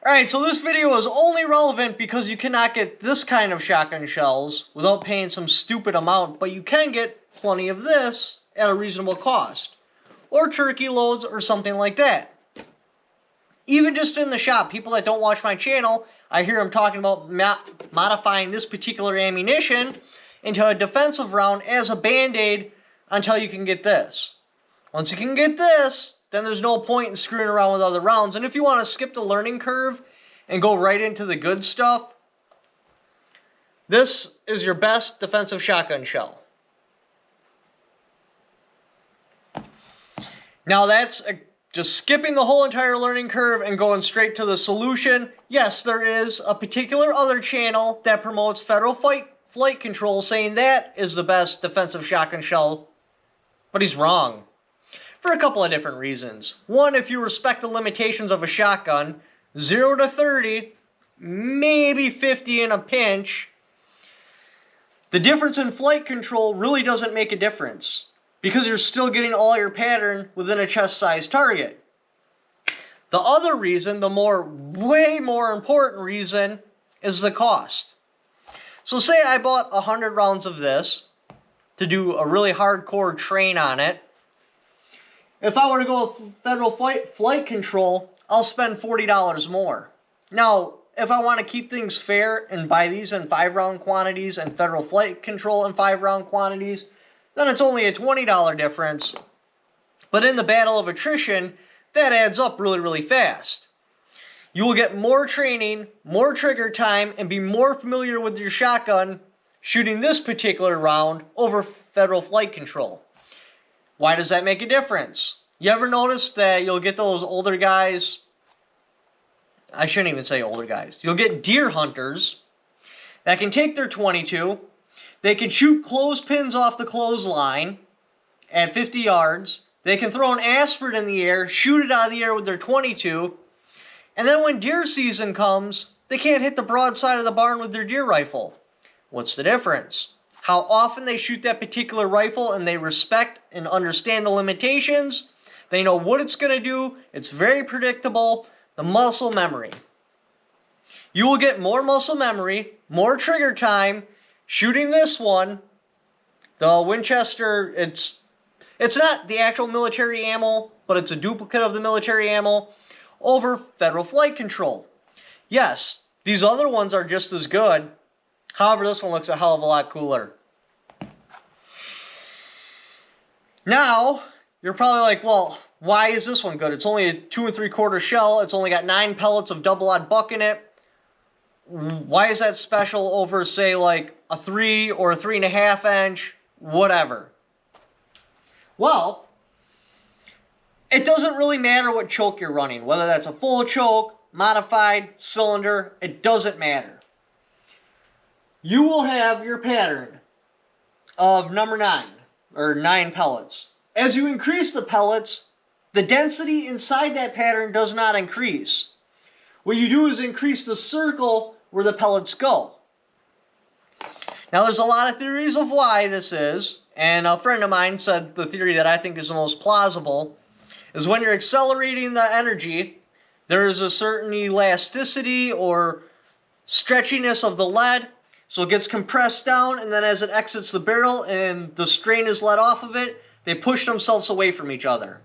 Alright, so this video is only relevant because you cannot get this kind of shotgun shells without paying some stupid amount, but you can get plenty of this at a reasonable cost. Or turkey loads or something like that. Even just in the shop, people that don't watch my channel, I hear them talking about modifying this particular ammunition into a defensive round as a band-aid until you can get this. Once you can get this, then there's no point in screwing around with other rounds. And if you want to skip the learning curve and go right into the good stuff, this is your best defensive shotgun shell. Now that's just skipping the whole entire learning curve and going straight to the solution. Yes, there is a particular other channel that promotes federal flight control saying that is the best defensive shotgun shell, but he's wrong. For a couple of different reasons. One, if you respect the limitations of a shotgun, 0 to 30, maybe 50 in a pinch, the difference in flight control really doesn't make a difference because you're still getting all your pattern within a chest-sized target. The other reason, the way more important reason, is the cost. So say I bought 100 rounds of this to do a really hardcore train on it. If I were to go with federal flight control, I'll spend $40 more. Now, if I want to keep things fair and buy these in 5-round quantities and federal flight control in 5-round quantities, then it's only a $20 difference. But in the battle of attrition, that adds up really, really fast. You will get more training, more trigger time, and be more familiar with your shotgun shooting this particular round over federal flight control. Why does that make a difference? You ever notice that you'll get those older guys, I shouldn't even say older guys, you'll get deer hunters that can take their .22, they can shoot clothespins off the clothesline at 50 yards, they can throw an aspirin in the air, shoot it out of the air with their .22, and then when deer season comes, they can't hit the broadside of the barn with their deer rifle. What's the difference? How often they shoot that particular rifle and they respect and understand the limitations. They know what it's going to do. It's very predictable. The muscle memory. You will get more muscle memory, more trigger time shooting this one. The Winchester, it's not the actual military ammo, but it's a duplicate of the military ammo over federal flight control. Yes, these other ones are just as good. However, this one looks a hell of a lot cooler. Now, you're probably like, well, why is this one good? It's only a 2 3/4 shell. It's only got 9 pellets of double-aught buck in it. Why is that special over, say, like a 3 or a 3.5 inch, whatever? Well, it doesn't really matter what choke you're running, whether that's a full choke, modified, cylinder, it doesn't matter. You will have your pattern of number 9, or 9 pellets. As you increase the pellets, the density inside that pattern does not increase. What you do is increase the circle where the pellets go. Now there's a lot of theories of why this is, and a friend of mine said the theory that I think is the most plausible is when you're accelerating the energy, there is a certain elasticity or stretchiness of the lead. So it gets compressed down, and then as it exits the barrel and the strain is let off of it, they push themselves away from each other.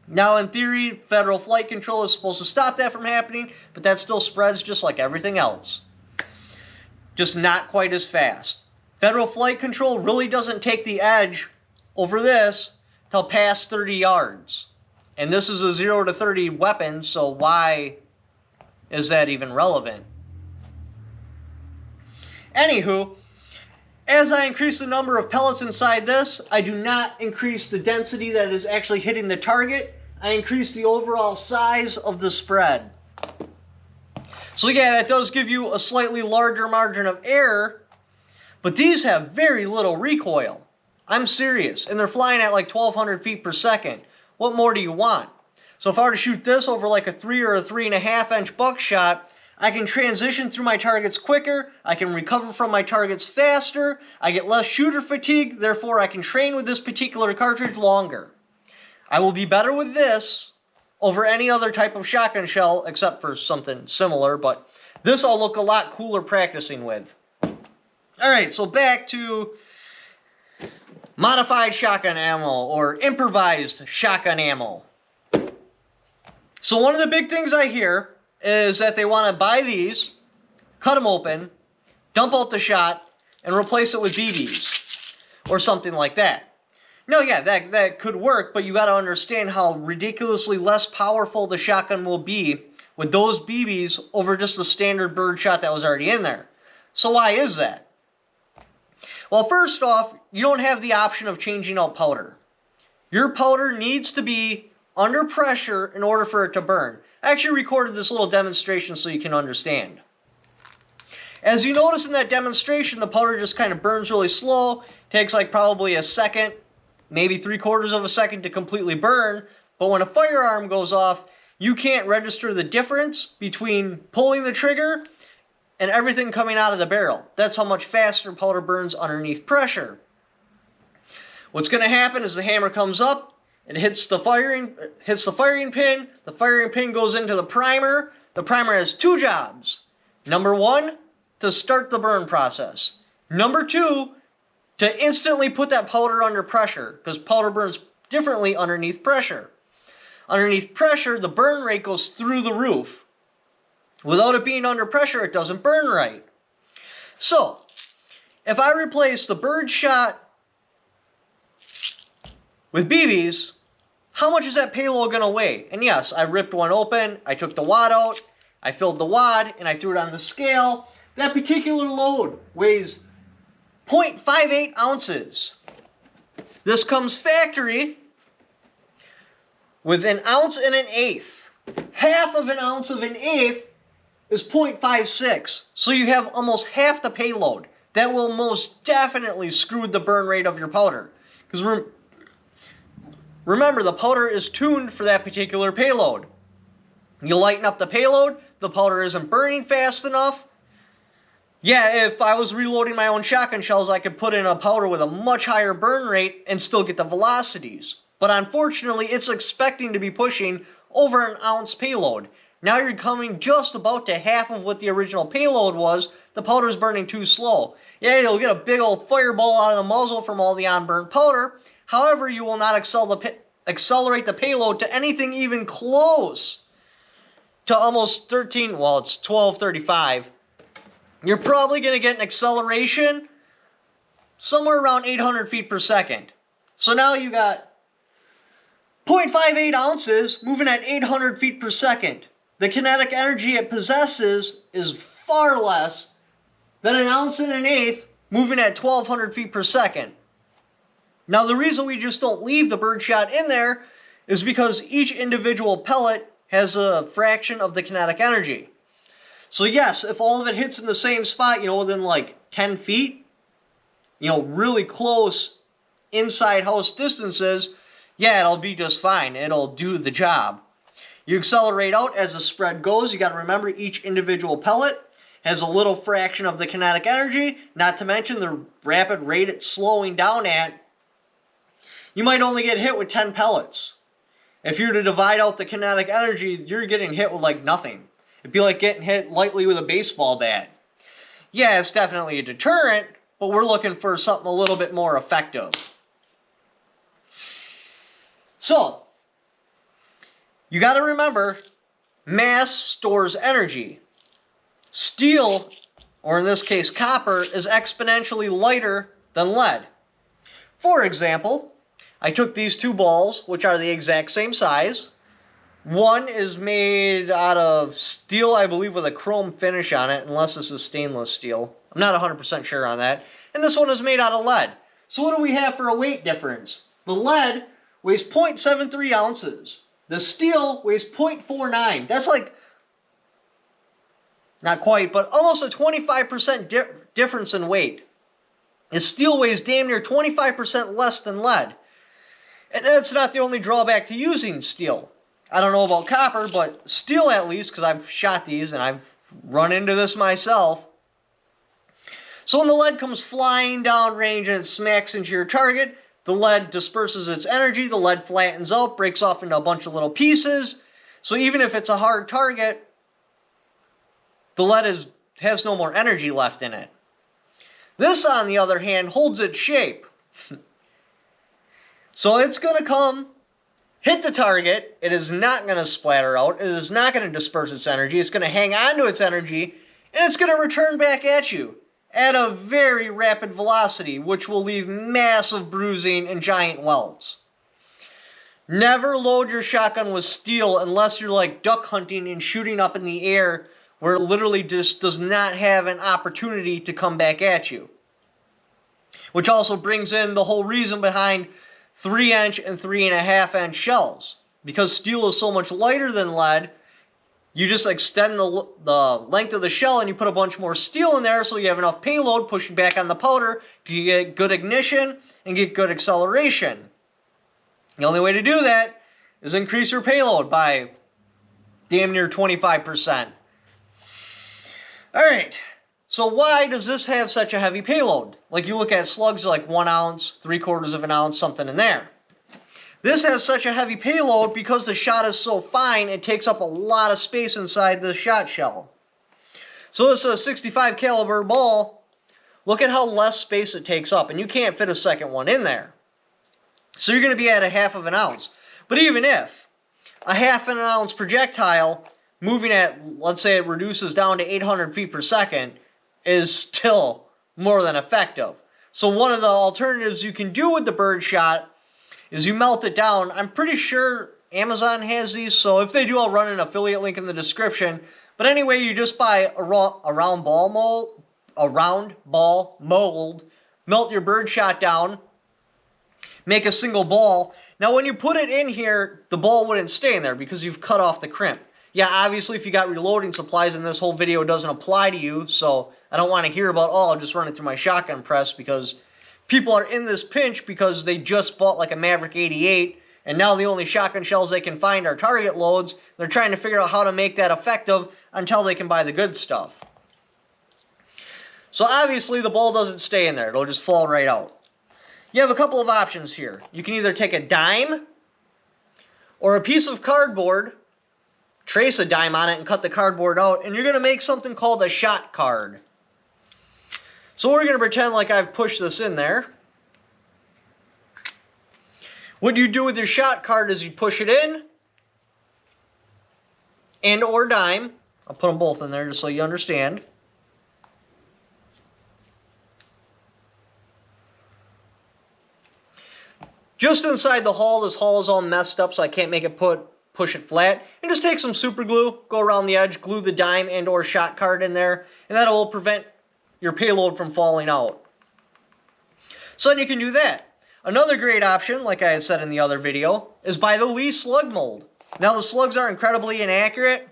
Now, in theory, federal flight control is supposed to stop that from happening, but that still spreads just like everything else. Just not quite as fast. Federal flight control really doesn't take the edge over this till past 30 yards. And this is a 0 to 30 weapon, so why is that even relevant? Anywho, as I increase the number of pellets inside this, I do not increase the density that is actually hitting the target. I increase the overall size of the spread. So yeah, that does give you a slightly larger margin of error, but these have very little recoil. I'm serious, and they're flying at like 1,200 feet per second. What more do you want? So if I were to shoot this over like a 3 or a 3.5 inch buckshot, I can transition through my targets quicker, I can recover from my targets faster, I get less shooter fatigue, therefore I can train with this particular cartridge longer. I will be better with this over any other type of shotgun shell except for something similar, but this I'll look a lot cooler practicing with. Alright, so back to modified shotgun ammo or improvised shotgun ammo. So one of the big things I hear is that they want to buy these, cut them open, dump out the shot, and replace it with BBs or something like that. No, yeah, that could work, but you got to understand how ridiculously less powerful the shotgun will be with those BBs over just the standard bird shot that was already in there. So why is that? Well, first off, you don't have the option of changing out powder. Your powder needs to be under pressure in order for it to burn. I actually recorded this little demonstration so you can understand. As you notice in that demonstration, the powder just kind of burns really slow. Takes like probably a second, maybe 3/4 of a second to completely burn. But when a firearm goes off, you can't register the difference between pulling the trigger and everything coming out of the barrel. That's how much faster powder burns underneath pressure. What's going to happen is the hammer comes up, it hits the firing pin. The firing pin goes into the primer. The primer has two jobs. Number one, to start the burn process. Number two, to instantly put that powder under pressure, because powder burns differently underneath pressure. Underneath pressure, the burn rate goes through the roof. Without it being under pressure, it doesn't burn right. So, if I replace the bird shot with BBs, how much is that payload going to weigh? And yes, I ripped one open, I took the wad out, I filled the wad, and I threw it on the scale. That particular load weighs 0.58 ounces. This comes factory with 1 ounce and 1/8. Half of 1 ounce of 1/8 is 0.56. So you have almost half the payload. That will most definitely screw the burn rate of your powder. Because remember, the powder is tuned for that particular payload. You lighten up the payload, the powder isn't burning fast enough. Yeah, if I was reloading my own shotgun shells, I could put in a powder with a much higher burn rate and still get the velocities. But unfortunately, it's expecting to be pushing over 1 ounce payload. Now you're coming just about to half of what the original payload was. The powder's burning too slow. Yeah, you'll get a big old fireball out of the muzzle from all the unburned powder. However, you will not accelerate the payload to anything even close to almost 13, well, it's 1235. You're probably going to get an acceleration somewhere around 800 feet per second. So now you got 0.58 ounces moving at 800 feet per second. The kinetic energy it possesses is far less than 1 ounce and 1/8 moving at 1200 feet per second. Now the reason we just don't leave the birdshot in there is because each individual pellet has a fraction of the kinetic energy. So yes, if all of it hits in the same spot, within like 10 feet, really close inside house distances, yeah, it'll be just fine. It'll do the job. You accelerate out as the spread goes. You got to remember each individual pellet has a little fraction of the kinetic energy, not to mention the rapid rate it's slowing down at. You might only get hit with 10 pellets. If you're to divide out the kinetic energy, you're getting hit with like nothing. It'd be like getting hit lightly with a baseball bat. Yeah, it's definitely a deterrent, but we're looking for something a little bit more effective. So, you got to remember, mass stores energy. Steel, or in this case copper, is exponentially lighter than lead. For example, I took these two balls, which are the exact same size. One is made out of steel, I believe, with a chrome finish on it, unless this is stainless steel. I'm not 100% sure on that. And this one is made out of lead. So what do we have for a weight difference? The lead weighs 0.73 ounces. The steel weighs 0.49. That's like, not quite, but almost a 25% difference in weight. The steel weighs damn near 25% less than lead. And that's not the only drawback to using steel. I don't know about copper, but steel at least, because I've shot these and I've run into this myself. So when the lead comes flying down range and it smacks into your target, the lead disperses its energy, the lead flattens out, breaks off into a bunch of little pieces, So even if it's a hard target, the lead has no more energy left in it. This, on the other hand, holds its shape. So it's going to come, hit the target. It is not going to splatter out. It is not going to disperse its energy. It's going to hang on to its energy, and it's going to return back at you at a very rapid velocity, which will leave massive bruising and giant welts. Never load your shotgun with steel unless you're like duck hunting and shooting up in the air where it literally just does not have an opportunity to come back at you. Which also brings in the whole reason behind 3-inch and 3.5-inch shells. Because steel is so much lighter than lead, you just extend the length of the shell and you put a bunch more steel in there so you have enough payload pushing back on the powder to get good ignition and get good acceleration. The only way to do that is increase your payload by damn near 25%. Alright, so why does this have such a heavy payload? Like you look at slugs, like 1 ounce, 3/4 of an ounce, something in there. This has such a heavy payload because the shot is so fine, it takes up a lot of space inside the shot shell. So this is a 65 caliber ball. Look at how less space it takes up, and you can't fit a second one in there. So you're going to be at a 1/2 ounce. But even if a 1/2 ounce projectile moving at, let's say it reduces down to 800 feet per second, is still more than effective. So one of the alternatives you can do with the bird shot is you melt it down. I'm pretty sure Amazon has these, so if they do, I'll run an affiliate link in the description. But anyway, you just buy a round ball mold, melt your bird shot down, make a single ball. Now when you put it in here, the ball wouldn't stay in there because you've cut off the crimp. Yeah, obviously if you got reloading supplies, and this whole video doesn't apply to you, so I don't want to hear about, oh, I'll just run it through my shotgun press, because people are in this pinch because they just bought like a Maverick 88, and now the only shotgun shells they can find are target loads. They're trying to figure out how to make that effective until they can buy the good stuff. So obviously the ball doesn't stay in there. It'll just fall right out. You have a couple of options here. You can either take a dime or a piece of cardboard, trace a dime on it and cut the cardboard out, and you're going to make something called a shot card. So we're going to pretend like I've pushed this in there. What you do with your shot card is you push it in, and or dime. I'll put them both in there just so you understand. Just inside the hull, this hull is all messed up, so I can't make it push it flat. And just take some super glue, go around the edge, glue the dime and or shot card in there, and that will prevent your payload from falling out. So then you can do that. Another great option, like I had said in the other video, is buy the Lee slug mold. Now the slugs are incredibly inaccurate,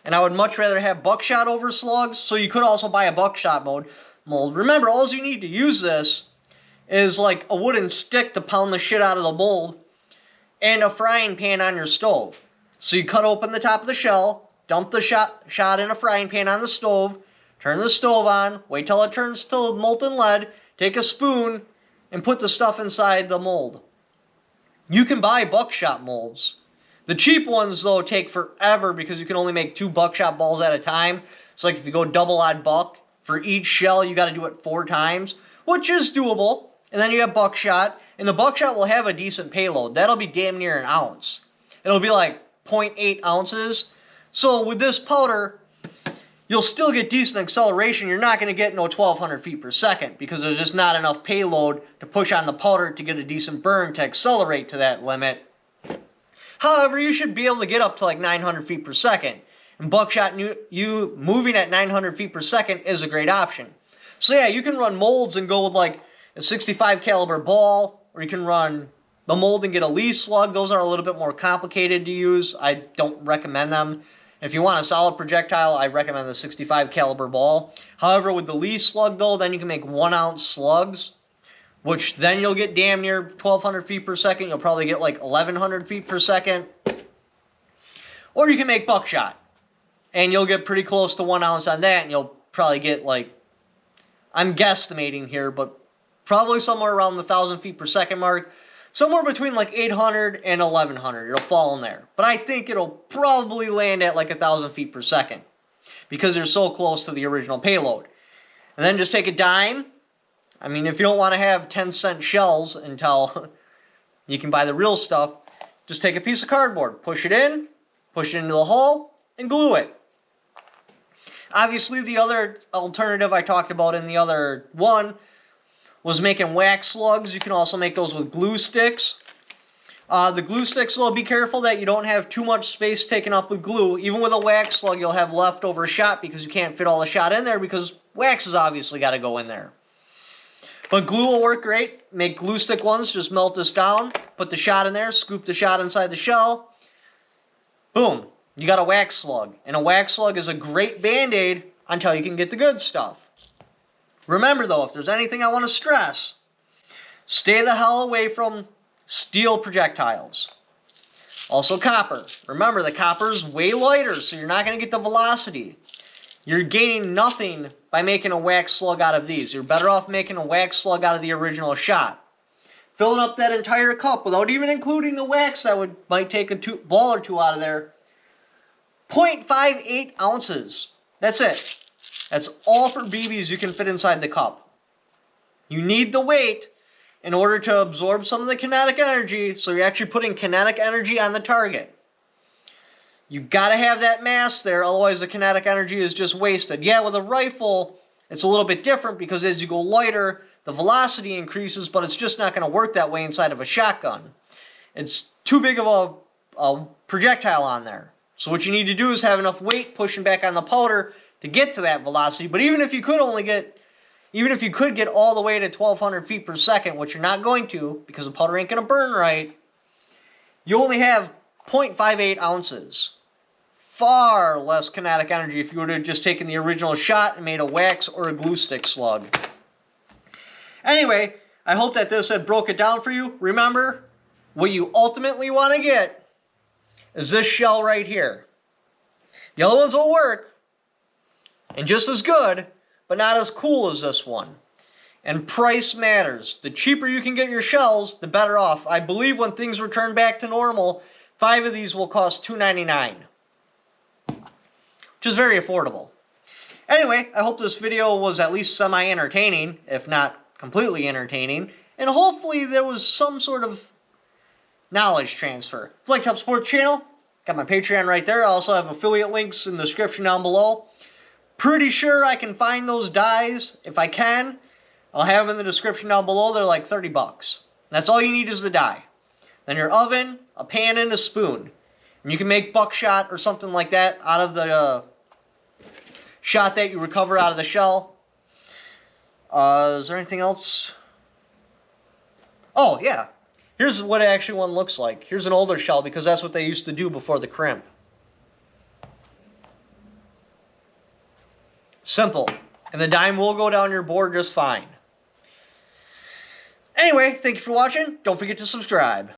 and I would much rather have buckshot over slugs, so you could also buy a buckshot mold. Remember, all you need to use this is like a wooden stick to pound the shit out of the mold, and a frying pan on your stove. So you cut open the top of the shell, dump the shot in a frying pan on the stove, turn the stove on, wait till it turns to molten lead, take a spoon, and put the stuff inside the mold. You can buy buckshot molds. The cheap ones, though, take forever because you can only make 2 buckshot balls at a time. It's like if you go double odd buck, for each shell you got to do it 4 times, which is doable. And then you have buckshot, and the buckshot will have a decent payload. That'll be damn near an ounce. It'll be like 0.8 ounces. So with this powder, you'll still get decent acceleration. You're not going to get no 1,200 feet per second because there's just not enough payload to push on the powder to get a decent burn to accelerate to that limit. However, you should be able to get up to like 900 feet per second. And buckshot, you moving at 900 feet per second is a great option. So yeah, you can run molds and go with like a 65 caliber ball, or you can run the mold and get a Lee slug. Those are a little bit more complicated to use. I don't recommend them. If you want a solid projectile, I recommend the 65 caliber ball. However, with the Lee slug though, then you can make 1 ounce slugs, which then you'll get damn near 1,200 feet per second. You'll probably get like 1,100 feet per second. Or you can make buckshot, and you'll get pretty close to 1 ounce on that, and you'll probably get like, I'm guesstimating here, but probably somewhere around the 1,000 feet per second mark. Somewhere between like 800 and 1100. It'll fall in there. But I think it'll probably land at like 1,000 feet per second because they're so close to the original payload. And then just take a dime. I mean, if you don't want to have 10-cent shells until you can buy the real stuff, just take a piece of cardboard, push it into the hole, and glue it. Obviously, the other alternative I talked about in the other one was making wax slugs. You can also make those with glue sticks. The glue sticks, though, be careful that you don't have too much space taken up with glue. Even with a wax slug, you'll have leftover shot because you can't fit all the shot in there because wax has obviously got to go in there. But glue will work great. Make glue stick ones. Just melt this down. Put the shot in there. Scoop the shot inside the shell. Boom. You got a wax slug. And a wax slug is a great band-aid until you can get the good stuff. Remember, though, if there's anything I want to stress, stay the hell away from steel projectiles. Also copper. Remember, the copper is way lighter, so you're not going to get the velocity. You're gaining nothing by making a wax slug out of these. You're better off making a wax slug out of the original shot. Filling up that entire cup without even including the wax that might take a ball or two out of there. 0.58 ounces. That's it. That's all for BBs you can fit inside the cup. You need the weight in order to absorb some of the kinetic energy, so you're actually putting kinetic energy on the target. You gotta have that mass there, otherwise the kinetic energy is just wasted. Yeah, with a rifle, it's a little bit different because as you go lighter, the velocity increases, but it's just not gonna work that way inside of a shotgun. It's too big of a projectile on there. So what you need to do is have enough weight pushing back on the powder to get to that velocity. But even if you could get all the way to 1,200 feet per second, which you're not going to because the powder ain't gonna burn right, you only have 0.58 ounces. Far less kinetic energy if you would have just taken the original shot and made a wax or a glue stick slug. Anyway, I hope that this had broke it down for you. Remember, what you ultimately want to get is this shell right here. The other ones will work, and just as good, but not as cool as this one. And price matters. The cheaper you can get your shells, the better off. I believe when things return back to normal, 5 of these will cost $2.99. Which is very affordable. Anyway, I hope this video was at least semi-entertaining, if not completely entertaining, and hopefully there was some sort of knowledge transfer. If you like to help support the channel, got my Patreon right there. I also have affiliate links in the description down below. Pretty sure I can find those dies. If I can, I'll have them in the description down below. They're like 30 bucks. That's all you need is the die. Then your oven, a pan, and a spoon. And you can make buckshot or something like that out of the shot that you recover out of the shell. Is there anything else? Oh, yeah. Here's what actually one looks like. Here's an older shell because that's what they used to do before the crimp. Simple. And the dime will go down your board just fine. Anyway, thank you for watching. Don't forget to subscribe.